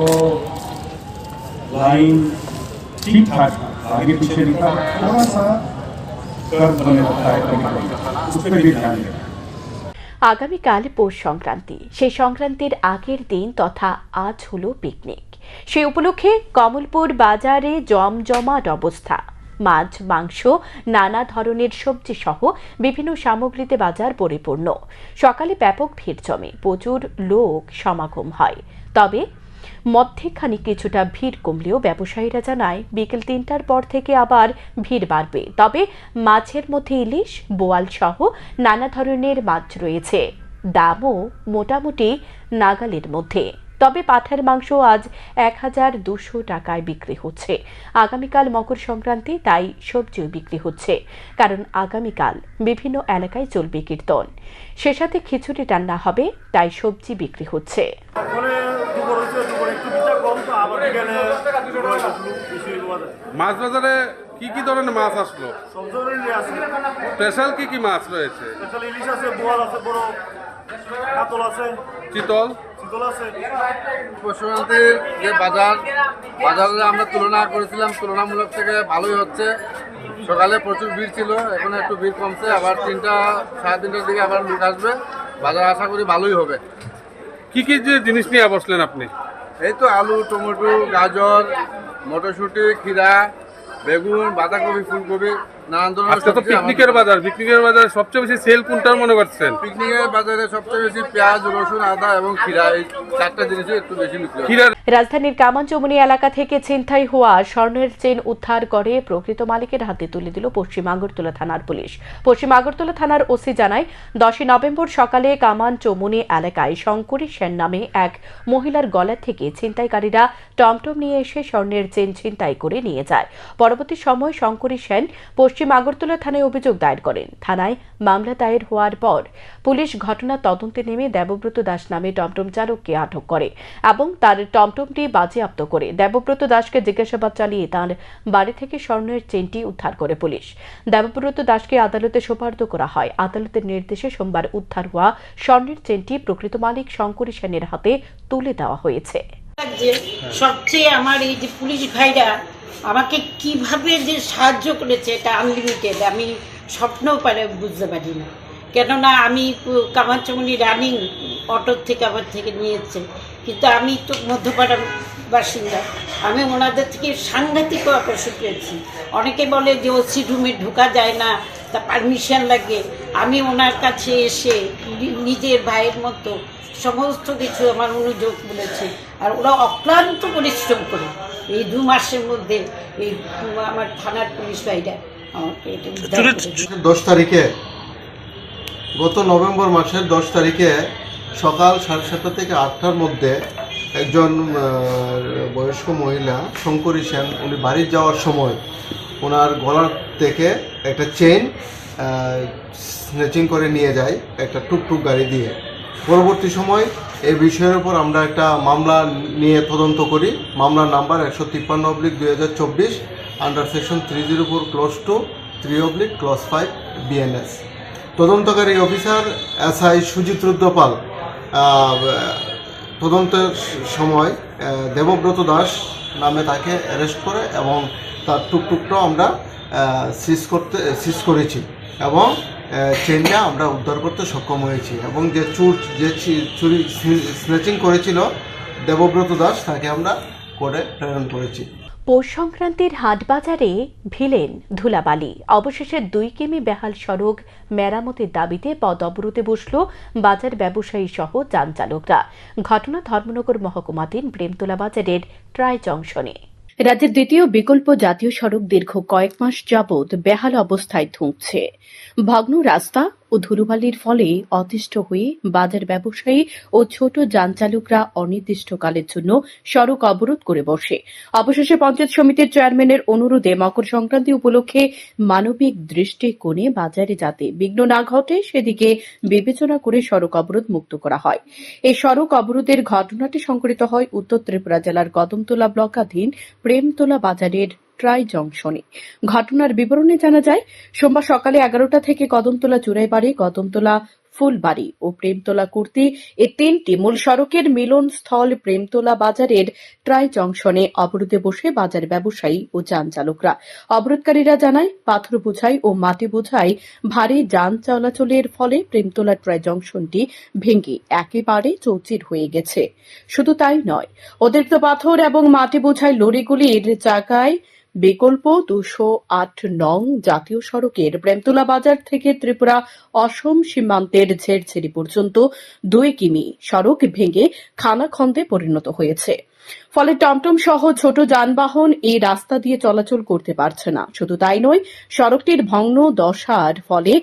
लाइन ठीक ठाक आगे पीछे नहीं था, थोड़ा सा कर्व बने रहता है कभी-कभी, उस पर भी ध्यान दें। আগামীকাল পৌষ সংক্রান্তি। সেই সংক্রান্তির আগের দিন তথা আজ হলো পিকনিক। সেই উপলক্ষে কমলপুর বাজারে জমজমাট অবস্থা। মাছ, মাংস, নানা ধরনের সবজি সহ বিভিন্ন সামগ্রীতে বাজার পরিপূর্ণ। সকালে ব্যাপক ভিড় জমে, প্রচুর লোক সমাগম হয়। তবে মধ্যেখানে কিছুটা ভিড় কমলেও ব্যবসায়ীরা জানায় বিকেল ৩টার পর থেকে আবার ভিড় বাড়বে। তবে মাছের মধ্যে ইলিশ, বোয়াল সহ নানা ধরনের মাছ রয়েছে, দামও মোটামুটি নাগালের মধ্যে। তবে পাঠার মাংস আজ ১,২০০ টাকায় বিক্রি হচ্ছে। আগামীকাল মকর সংক্রান্তি, তাই সবজিও বিক্রি হচ্ছে, কারণ আগামীকাল বিভিন্ন এলাকায় চলবে কীর্তন। সে সাথে খিচুড়ি রান্না হবে, তাই সবজি বিক্রি হচ্ছে। মাছ বাজারে কি কি ধরনের মাছ আসলো? সব ধরনের আছে। স্পেশাল কি কি মাছ রয়েছে? স্পেশাল ইলিশ আছে, বোয়াল আছে, বড় কাতল আছে, চিতল আছে। পশুপালনের যে বাজারে আমরা তুলনা করেছিলাম, তুলনামূলক থেকে ভালোই হচ্ছে। সকালে প্রচুর ভিড় ছিল, এখন একটু ভিড় কমছে। আবার 3টা সাড়ে 3টার দিকে আবার লোক আসবে। বাজার আশা করি ভালোই হবে। কি কি যে জিনিস নিয়ে বসলেন আপনি? এই তো আলু, টমেটো, গাজর, মটরশুঁটি, ক্ষীরা, বেগুন, বাঁধাকপি, ফুলকপি, নানান ধরনের। আজকে তো পিকনিকের বাজার, পিকনিকের বাজারে সবচেয়ে বেশি সেল কোনটার মনে করছেন? পিকনিকের বাজারে সবচেয়ে বেশি পেঁয়াজ, রসুন, আদা এবং ক্ষীরা, এই 4টা জিনিসই একটু বেশি বিক্রি হয়। রাজধানীর কামানচৌমুনি এলাকা থেকে ছিনতাই হওয়া স্বর্ণের চেন উদ্ধার করে প্রকৃত মালিকের হাতে তুলে দিল পশ্চিম আগরতলা থানার পুলিশ। পশ্চিম আগরতলা থানার ওসি জানায়, 10 নভেম্বর সকালে কামানচৌমুনি এলাকায় শঙ্করী সেন নামে এক মহিলার গলা থেকে ছিনতাইকারীরা টমটম নিয়ে এসে স্বর্ণের চেন ছিনতাই করে নিয়ে যায়। পরবর্তী সময় শঙ্করী সেন পশ্চিম আগরতলা থানায় অভিযোগ দায়ের করেন। থানায় মামলা দায়ের হওয়ার পর পুলিশ ঘটনা তদন্তে নেমে দেবব্রত দাস নামে টমটম চালককে আটক করে এবং তার টমটমটি বাজেয়াপ্ত করে। দেবব্রত দাসকে জিজ্ঞাসাবাদ চালিয়ে তাঁর বাড়ি থেকে স্বর্ণের চেনটি উদ্ধার করে পুলিশ। দেবব্রত দাসকে আদালতে সোপর্দ করা হয়। আদালতের নির্দেশে সোমবার উদ্ধার হওয়া স্বর্ণের চেনটি প্রকৃত মালিক শঙ্করী সেনের হাতে তুলে দেওয়া হয়েছে। সবচেয়ে আমার এই যে পুলিশ ভাইরা আমাকে কিভাবে যে সাহায্য করেছে, এটা আনলিমিটেড। আমি স্বপ্নও বুঝতে পারি না, কেননা আমি কামারচৌমুনি রানিং অটোর থেকে আমার থেকে নিয়েছে, কিন্তু আমি তো মধ্যপাড়ার বাসিন্দা। আমি ওনাদের থেকে সাংঘাতিক আকর্ষণ পেয়েছি। অনেকে বলে যে ওসি রুমে ঢোকা যায় না, তা পারমিশন লাগে। আমি ওনার কাছে এসে নিজের ভাইয়ের মতো সমস্ত কিছু আমার অনুযোগ বলেছে, আর ওরা অক্লান্ত পরিশ্রম করে এই 2 মাসের মধ্যে এই আমার থানার পুলিশ ভাইরা আমাকে এটা উদ্ধার করেছে। 10 তারিখে, গত নভেম্বর মাসের 10 তারিখে সকাল 7:30 থেকে 8টার মধ্যে একজন বয়স্ক মহিলা শঙ্করী সেন, উনি বাড়ি যাওয়ার সময় ওনার গলার থেকে একটা চেইন স্ন্যাচিং করে নিয়ে যায় একটা টুকটুক গাড়ি দিয়ে। পরবর্তী সময় এই বিষয়ের উপর আমরা একটা মামলা নিয়ে তদন্ত করি। মামলার নাম্বার 153/2024 আন্ডার সেকশন 304 ক্লজ 2 3/ক্লজ 5 BNS। তদন্তকারী অফিসার SI সুজিত রুদ্রপাল তদন্তের সময় দেবব্রত দাস নামে তাকে অ্যারেস্ট করে এবং তার টুকটুকটাও আমরা সিজ করেছি এবং চেনটা আমরা উদ্ধার করতে সক্ষম হয়েছি এবং যে চুরি স্ন্যাচিং করেছিল দেবব্রত দাস, তাকে আমরা কোর্টে প্রেরণ করেছি। পৌষ সংক্রান্তির হাটবাজারে ভিলেন ধুলাবালি। অবশেষে 2 কিমি বেহাল সড়ক মেরামতের দাবিতে পথ অবরোধে বসল বাজার ব্যবসায়ী সহ যান চালকরা। ঘটনা ধর্মনগর মহকুমাধীন প্রেমতলা বাজারের ট্রাই জংশনে। রাজ্যের দ্বিতীয় বিকল্প জাতীয় সড়ক দীর্ঘ কয়েক মাস যাবৎ বেহাল অবস্থায় ধুঁকছে। ভগ্ন রাস্তা ও ধুলোবালির ফলে অতিষ্ঠ হয়ে বাজার ব্যবসায়ী ও ছোট যান চালকরা অনির্দিষ্টকালের জন্য সড়ক অবরোধ করে বসে। অবশেষে পঞ্চায়েত সমিতির চেয়ারম্যানের অনুরোধে মকর সংক্রান্তি উপলক্ষে মানবিক দৃষ্টিকোণে বাজারে যাতে বিঘ্ন না ঘটে সেদিকে বিবেচনা করে সড়ক অবরোধ মুক্ত করা হয়। এই সড়ক অবরোধের ঘটনাটি সংঘটিত হয় উত্তর ত্রিপুরা জেলার কদমতলা ব্লকাধীন প্রেমতলা বাজারের ট্রাই জংশনে। ঘটনার বিবরণে জানা যায়, সোমবার সকালে 11টা থেকে কদমতলা চুরাইবাড়ি, কদমতলা ফুলবাড়ি ও প্রেমতলা কুর্তি এই তিনটি মূল সড়কের মিলনস্থল প্রেমতলা বাজারের ট্রাই জংশনে অবরোধে বসে বাজার ব্যবসায়ী ও যান চালকরা। অবরোধকারীরা জানায়, পাথর বোঝাই ও মাটি বোঝাই ভারী যান চলাচলের ফলে প্রেমতলা ট্রাই জংশনটি ভেঙে একেবারে চৌচির হয়ে গেছে। শুধু তাই নয়, অতিরিক্ত পাথর এবং মাটি বোঝাই লরিগুলির জায়গায় বিকল্প 208 নং জাতীয় সড়কের প্রেমতলা বাজার থেকে ত্রিপুরা অসম সীমান্তের ঝেড়ঝেড়ি পর্যন্ত 2 কিমি সড়ক ভেঙে খানাখন্দে পরিণত হয়েছে। ফলে টমটম সহ ছোট যানবাহন এই রাস্তা দিয়ে চলাচল করতে পারছে না। শুধু তাই নয়, সড়কটির ভগ্ন দশার ফলে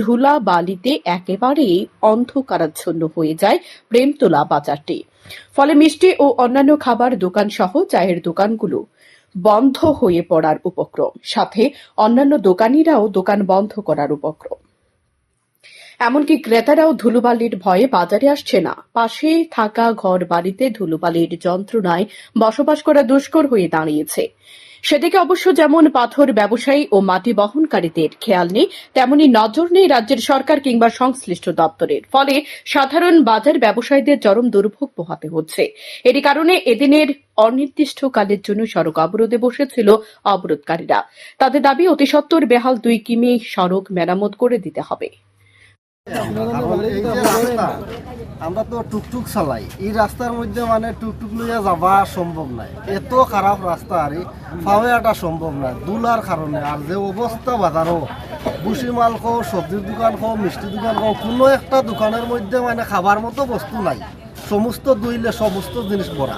ধুলা বালিতে একেবারেই অন্ধকারাচ্ছন্ন হয়ে যায় প্রেমতলা বাজারটি। ফলে মিষ্টি ও অন্যান্য খাবার দোকান সহ চায়ের দোকানগুলো বন্ধ হয়ে পড়ার উপক্রম, সাথে অন্যান্য দোকানিরাও দোকান বন্ধ করার উপক্রম। এমনকি ক্রেতারাও ধুলোবালির ভয়ে বাজারে আসছে না। পাশে থাকা ঘর বাড়িতে ধুলোবালির যন্ত্রণায় বসবাস করা দুষ্কর হয়ে দাঁড়িয়েছে। সেদিকে অবশ্য যেমন পাথর ব্যবসায়ী ও মাটি বহনকারীদের খেয়াল নেই, তেমনি নজর নেই রাজ্যের সরকার কিংবা সংশ্লিষ্ট দপ্তরের। ফলে সাধারণ বাজার ব্যবসায়ীদের চরম দুর্ভোগ পোহাতে হচ্ছে। এরই কারণে এদিনের অনির্দিষ্টকালের জন্য সড়ক অবরোধে বসেছিল অবরোধকারীরা। তাদের দাবি, অতি সত্বর বেহাল 2 কিমি সড়ক মেরামত করে দিতে হবে। আমরা তো টুকটুক চালাই, এই রাস্তার মধ্যে মানে টুকটুক লইয়া যাবা সম্ভব নাই, এত খারাপ রাস্তা আর পাওয়া এটা সম্ভব নয় দুলার কারণে। আর যে অবস্থা বাজারও বুসি মাল খাও, সবজির দোকান খাও, মিষ্টি দোকান খাও, কোনো একটা দোকানের মধ্যে মানে খাবার মতো বস্তু নাই, সমস্ত দুইলে সমস্ত জিনিস ভরা।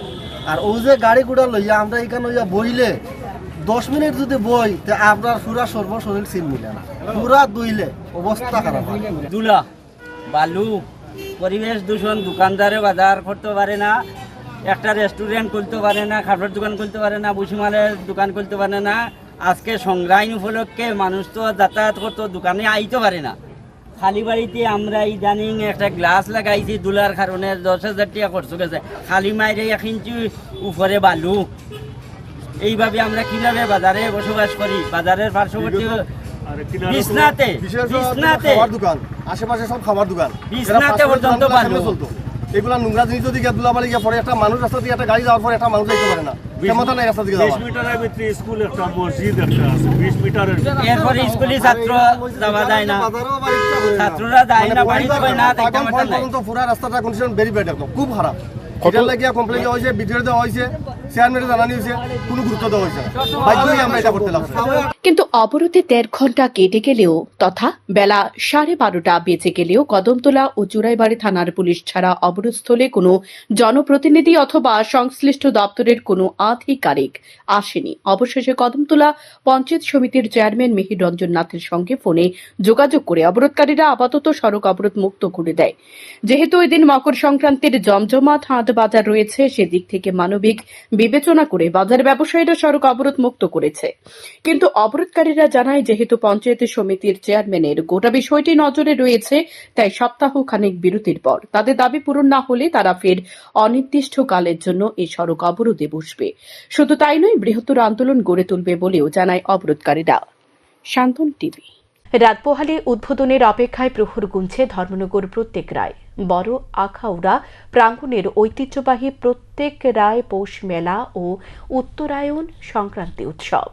আর ওই যে গাড়ি ঘোড়া লইয়া আমরা এখানে লইয়া বইলে 10 মিনিট যদি বই তে আপনার পুরা সর্বশরীর চিন মিলে না, পুরা দুইলে অবস্থা খারাপ। দুলা বালু, পরিবেশ দূষণ, দোকানদারে বাজার করতে পারে না, একটা রেস্টুরেন্ট খুলতে পারে না, খাবারের দোকান খুলতে পারে না, বুসিমালের দোকান খুলতে পারে না। আজকে সংগ্রাম উপলক্ষে মানুষ তো যাতায়াত করতে দোকানে আইতে পারে না। খালি বাড়িতে আমরা ইদানিং একটা গ্লাস লাগাইছি দুলার কারণে 10,000 টাকা খরচ গেছে। খালি মাইরে 1 ইঞ্চি উপরে বালু। এইভাবে আমরা কিভাবে বাজারে বসবাস করি? বাজারের পার্শ্ববর্তী বিছনাতে দোকান, আশেপাশে সব খাবার দোকান, বিছনাতে পর্যন্ত বালু। এগুলা নোংরা জিনিস যদি দুলাবালি গিয়ে পরে একটা মানুষ রাস্তা দিয়ে একটা গাড়ি যাওয়ার পরে একটা মানুষ যাইতে পারে না, ক্ষমতা নাই রাস্তা দিকে যাওয়া। 20 মিটারের ভিতরে স্কুল একটা, মসজিদ একটা আছে, 20 মিটারের এরপরে স্কুলে ছাত্র যাওয়া যায় না, ছাত্ররা যায় না, বাড়ি যায় না, তাই পুরো রাস্তাটা কন্ডিশন ভেরি ব্যাড, একদম খুব খারাপ। এটার লাগিয়া কমপ্লেন দেওয়া হয়েছে, ভিডিও দেওয়া হয়েছে, চেয়ারম্যানের জানানি হয়েছে, কোনো গুরুত্ব দেওয়া হয়েছে না। বাধ্যই আমরা এটা করতে লাগছে। কিন্তু অবরোধে 1.5 ঘন্টা কেটে গেলেও তথা বেলা 12:30 বেজে গেলেও কদমতলা ও চুরাইবাড়ি থানার পুলিশ ছাড়া অবরোধস্থলে কোনো জনপ্রতিনিধি অথবা সংশ্লিষ্ট দপ্তরের কোনো আধিকারিক আসেনি। অবশেষে কদমতলা পঞ্চায়েত সমিতির চেয়ারম্যান মিহির রঞ্জন নাথের সঙ্গে ফোনে যোগাযোগ করে অবরোধকারীরা আপাতত সড়ক অবরোধ মুক্ত করে দেয়। যেহেতু এদিন মকর সংক্রান্তির জমজমাট হাট বাজার রয়েছে, সেদিক থেকে মানবিক বিবেচনা করে বাজার ব্যবসায়ীরা সড়ক অবরোধ মুক্ত করেছে। কিন্তু অবরোধকারীরা জানায়, যেহেতু পঞ্চায়েত সমিতির চেয়ারম্যানের গোটা বিষয়টি নজরে রয়েছে, তাই সপ্তাহখানেক বিরতির পর তাদের দাবি পূরণ না হলে তারা ফের অনির্দিষ্টকালের জন্য এই সড়ক অবরোধে বসবে। শুধু তাই নয়, বৃহত্তর আন্দোলন গড়ে তুলবে বলেও জানায় অবরোধকারীরা। শান্তন টিভি। রাত পোহালে উদ্বোধনের অপেক্ষায় প্রহর গুনছে ধর্মনগর প্রত্যেক রায় বড় আখাউড়া প্রাঙ্গণের ঐতিহ্যবাহী প্রত্যেক রায় পৌষ মেলা ও উত্তরায়ণ সংক্রান্তি উৎসব।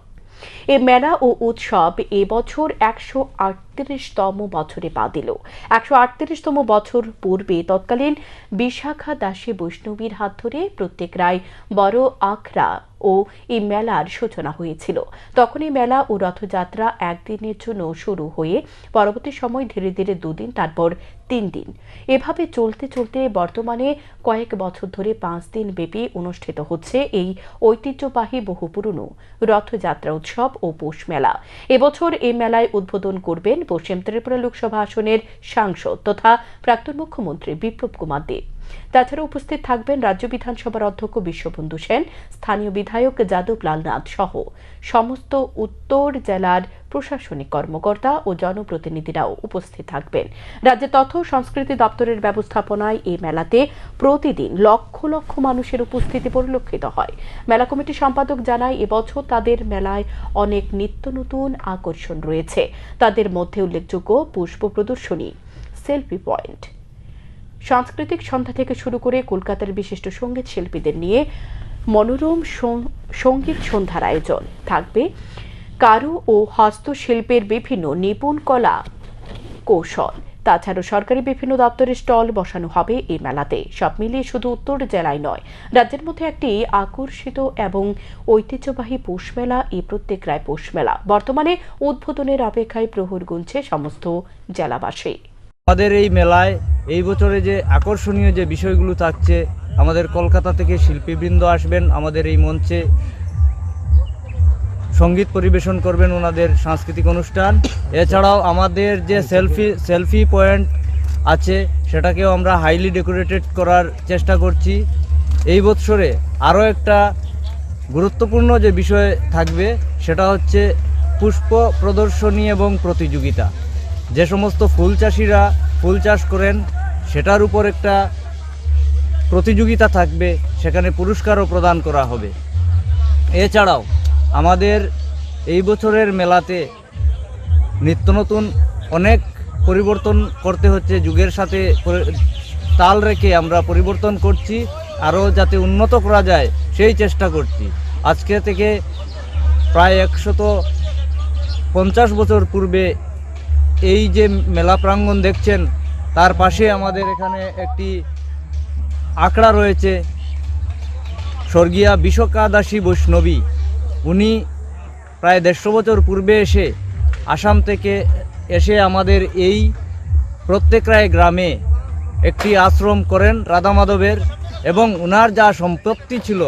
এ মেলা ও উৎসব এবছর 138তম বছরে পা দিল। 138তম বছর পূর্বে তৎকালীন বিশাখা দাসী বৈষ্ণবীর হাত ধরে প্রত্যেক রায় বড় আখড়া ও এই মেলার সূচনা হয়েছিল। তখন এই মেলা ও রথযাত্রা একদিনের জন্য শুরু হয়ে পরবর্তী সময় ধীরে ধীরে 2 দিন, তারপর 3 দিন, এভাবে চলতে চলতে বর্তমানে কয়েক বছর ধরে 5 দিন ব্যাপী অনুষ্ঠিত হচ্ছে এই ঐতিহ্যবাহী বহু পুরনো রথযাত্রা উৎসব ও পৌষ মেলা। এবছর এই মেলায় উদ্বোধন করবেন পশ্চিম ত্রিপুরা লোকসভা আসনের সাংসদ তথা প্রাক্তন মুখ্যমন্ত্রী বিপ্লব কুমার দেব। তাছাড়া উপস্থিত থাকবেন রাজ্য বিধানসভার অধ্যক্ষ বিশ্ববন্ধু সেন, স্থানীয় বিধায়ক যাদব লাল নাথ সহ সমস্ত উত্তর জেলার প্রশাসনিক কর্মকর্তা ও জনপ্রতিনিধিরাও উপস্থিত থাকবেন। রাজ্যের তথ্য সংস্কৃতি দপ্তরের ব্যবস্থাপনায় এই মেলাতে প্রতিদিন লক্ষ লক্ষ মানুষের উপস্থিতি পরিলক্ষিত হয়। মেলা কমিটির সম্পাদক জানায়, এবছর তাদের মেলায় অনেক নিত্য নতুন আকর্ষণ রয়েছে। তাদের মধ্যে উল্লেখযোগ্য পুষ্প প্রদর্শনী, সেলফি পয়েন্ট। সাংস্কৃতিক সন্ধ্যা থেকে শুরু করে কলকাতার বিশিষ্ট সঙ্গীত শিল্পীদের নিয়ে মনোরম সঙ্গীত সন্ধ্যার আয়োজন থাকবে। কারু ও হস্তশিল্পের বিভিন্ন নিপুণ কলা কৌশল, তাছাড়াও সরকারি বিভিন্ন দপ্তরের স্টল বসানো হবে এই মেলাতে। সব মিলিয়ে শুধু উত্তর জেলায় নয়, রাজ্যের মধ্যে একটি আকর্ষিত এবং ঐতিহ্যবাহী পৌষ মেলা এই প্রত্যেক রায় পৌষ মেলা। বর্তমানে উদ্বোধনের অপেক্ষায় প্রহর গুনছে সমস্ত জেলাবাসী। আমাদের এই মেলায় এই বছরে যে আকর্ষণীয় যে বিষয়গুলো থাকছে, আমাদের কলকাতা থেকে শিল্পীবৃন্দ আসবেন, আমাদের এই মঞ্চে সঙ্গীত পরিবেশন করবেন ওনাদের সাংস্কৃতিক অনুষ্ঠান। এছাড়াও আমাদের যে সেলফি পয়েন্ট আছে সেটাকেও আমরা হাইলি ডেকোরেটেড করার চেষ্টা করছি। এই বছরে আরও একটা গুরুত্বপূর্ণ যে বিষয় থাকবে সেটা হচ্ছে পুষ্প প্রদর্শনী এবং প্রতিযোগিতা। যে সমস্ত ফুল চাষিরা ফুল চাষ করেন সেটার উপর একটা প্রতিযোগিতা থাকবে, সেখানে পুরস্কারও প্রদান করা হবে। এছাড়াও আমাদের এই বছরের মেলাতে নিত্য নতুন অনেক পরিবর্তন করতে হচ্ছে, যুগের সাথে তাল রেখে আমরা পরিবর্তন করছি, আরও যাতে উন্নত করা যায় সেই চেষ্টা করছি। আজকে থেকে প্রায় 150 বছর পূর্বে এই যে মেলা প্রাঙ্গণ দেখছেন তার পাশে আমাদের এখানে একটি আখড়া রয়েছে। স্বর্গীয়া বিশ্বকাদাসী বৈষ্ণবী উনি প্রায় 150 বছর পূর্বে এসে আসাম থেকে এসে আমাদের এই প্রত্যেক রায় গ্রামে একটি আশ্রম করেন রাধা মাধবের, এবং ওনার যা সম্পত্তি ছিল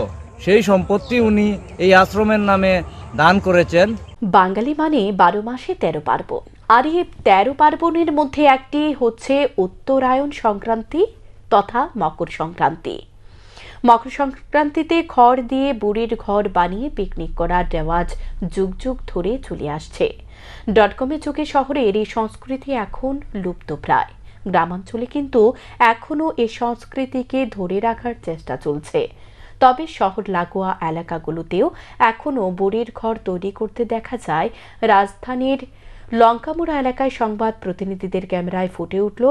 সেই সম্পত্তি উনি এই আশ্রমের নামে দান করেছেন। বাঙালি মানে 12 মাসে 13 পার্বণ, আর এই 13 পার্বণের মধ্যে একটি হচ্ছে উত্তরায়ণ সংক্রান্তি তথা মকর সংক্রান্তি। মকর সংক্রান্তিতে খড় দিয়ে বুড়ির ঘর বানিয়ে পিকনিক করার রেওয়াজ যুগ যুগ ধরে চলে আসছে। ডটকমের যুগে শহরের এই সংস্কৃতি এখন লুপ্তপ্রায়, গ্রামাঞ্চলে কিন্তু এখনও এই সংস্কৃতিকে ধরে রাখার চেষ্টা চলছে। তবে শহর লাগোয়া এলাকাগুলোতেও এখনও বুড়ির ঘর তৈরি করতে দেখা যায়। রাজধানীর লঙ্কামুড়া এলাকায় সংবাদ প্রতিনিধিদের ক্যামেরায় ফুটে উঠল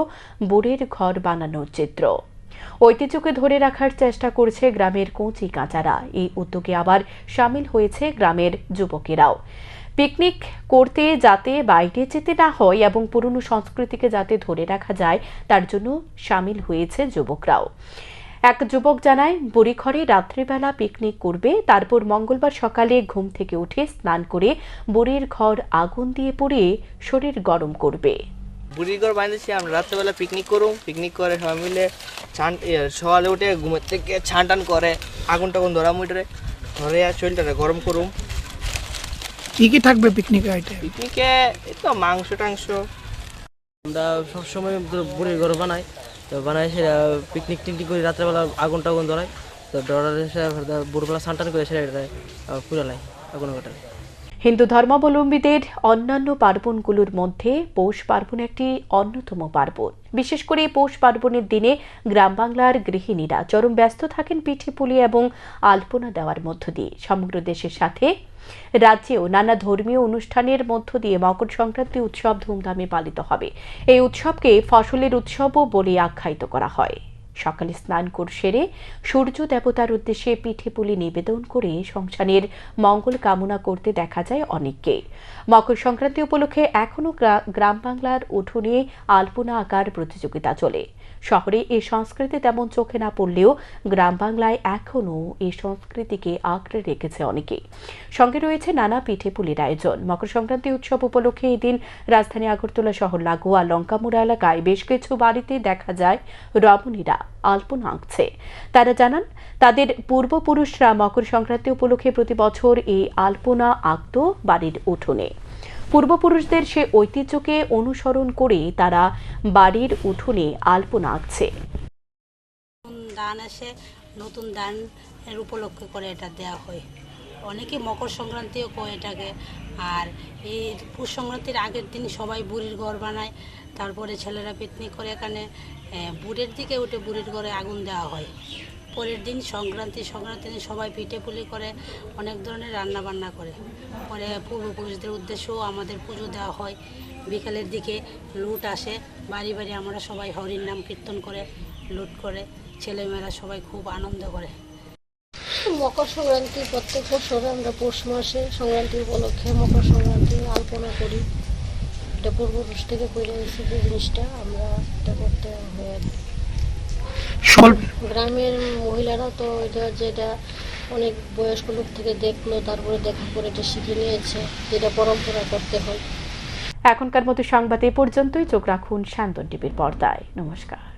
বুড়ির ঘর বানানোর চিত্র। ঐতিহ্যকে ধরে রাখার চেষ্টা করছে গ্রামের কচি কাঁচারা। এই উদ্যোগে আবার সামিল হয়েছে গ্রামের যুবকেরাও। পিকনিক করতে যাতে বাইরে যেতে না হয় এবং পুরনো সংস্কৃতিকে যাতে ধরে রাখা যায় তার জন্য সামিল হয়েছে যুবকরাও। এক যুবক জানায়, বুড়িঘরে রাত্রিবেলা পিকনিক করবে, তারপর মঙ্গলবার সকালে ঘুম থেকে উঠে স্নান করে বুড়ির ঘর আগুন দিয়ে পুড়িয়ে শরীর গরম করবে। বুড়ির ঘর বানিয়েছি আমরা, রাত্রেবেলা পিকনিক করুম, পিকনিক করে সবাই মিলে সকালে উঠে ঘুমের থেকে ছান টান করে আগুন টাগুন ধরা মুটরে ধরে শরীরটা গরম করুম। কি কি থাকবে পিকনিকে আইটেম? পিকনিকে এই তো মাংস টাংস। আমরা সবসময় বুড়ির ঘর বানাই, তো বানাই সেটা পিকনিক টিকনিক করে রাত্রেবেলা আগুন টাগুন ধরাই, তো ডরার বুড়োবেলা স্নান টান করে সেটা পুরালাই আগুন কাটাই। হিন্দু ধর্মাবলম্বীদের অন্যান্য পার্বণগুলোর মধ্যে পৌষ পার্বণ একটি অন্যতম পার্বণ। বিশেষ করে পৌষ পার্বণের দিনে গ্রাম বাংলার গৃহিণীরা চরম ব্যস্ত থাকেন পিঠে পুলি এবং আলপনা দেওয়ার মধ্য দিয়ে। সমগ্র দেশের সাথে রাজ্যেও নানা ধর্মীয় অনুষ্ঠানের মধ্য দিয়ে মকর সংক্রান্তি উৎসব ধুমধামে পালিত হবে। এই উৎসবকে ফসলের উৎসবও বলে আখ্যায়িত করা হয়। সকালে স্নান সেরে সূর্য দেবতার উদ্দেশ্যে পিঠে পুলি নিবেদন করে সংসারের মঙ্গল কামনা করতে দেখা যায় অনেককে। মকর সংক্রান্তি উপলক্ষে এখনও গ্রাম বাংলার উঠোনে আলপনা আঁকার প্রতিযোগিতা চলে। শহরে এই সংস্কৃতি তেমন চোখে না পড়লেও গ্রাম বাংলায় এখনও এই সংস্কৃতিকে আঁকড়ে রেখেছে অনেকে। সঙ্গে রয়েছে নানা পিঠে পুলির আয়োজন। মকর সংক্রান্তি উৎসব উপলক্ষে এদিন রাজধানী আগরতলা শহর লাগোয়া লঙ্কামুড়া এলাকায় বেশ কিছু বাড়িতে দেখা যায় রমণীরা আলপনা আঁকছে। তারা জানান, তাদের পূর্বপুরুষরা মকর সংক্রান্তি উপলক্ষে প্রতি বছর এই আলপনা আঁকত বাড়ির উঠোনে। পূর্বপুরুষদের সে ঐতিহ্যকে অনুসরণ করে তারা বাড়ির উঠোনে আলপনা আঁকছে। দান আসে, নতুন দানের উপলক্ষে করে এটা দেওয়া হয়। অনেকে মকর সংক্রান্তিও কয় এটাকে। আর এই পৌষ সংক্রান্তির আগের দিন সবাই বুড়ির ঘর বানায়, তারপরে ছেলেরা পিকনিক করে এখানে বুড়ের দিকে উঠে বুড়ির ঘরে আগুন দেওয়া হয়। পরের দিন সংক্রান্তির দিন সবাই পিঠে পুলি করে, অনেক ধরনের রান্না বান্না করে। পরে পূর্বপুরুষদের উদ্দেশ্যেও আমাদের পুজো দেওয়া হয়। বিকালের দিকে লুট আসে, বাড়ি বাড়ি আমরা সবাই হরির নাম কীর্তন করে লুট করে, ছেলেমেয়েরা সবাই খুব আনন্দ করে। মকর সংক্রান্তি প্রত্যেক বছর আমরা পৌষ মাসে সংক্রান্তি উপলক্ষে মকর সংক্রান্তি আলপনা করি। এটা পূর্বপুরুষ থেকে করে এসেছে যে জিনিসটা আমরা এটা করতে হয়। গ্রামের মহিলারা তো এটা যেটা অনেক বয়স্ক লোক থেকে দেখলো, তারপরে দেখা করে এটা শিখে নিয়েছে, যেটা পরম্পরা করতে হয়। এখনকার মতো সংবাদ এ পর্যন্তই। চোখ রাখুন স্যান্দন টিভির পর্দায়। নমস্কার।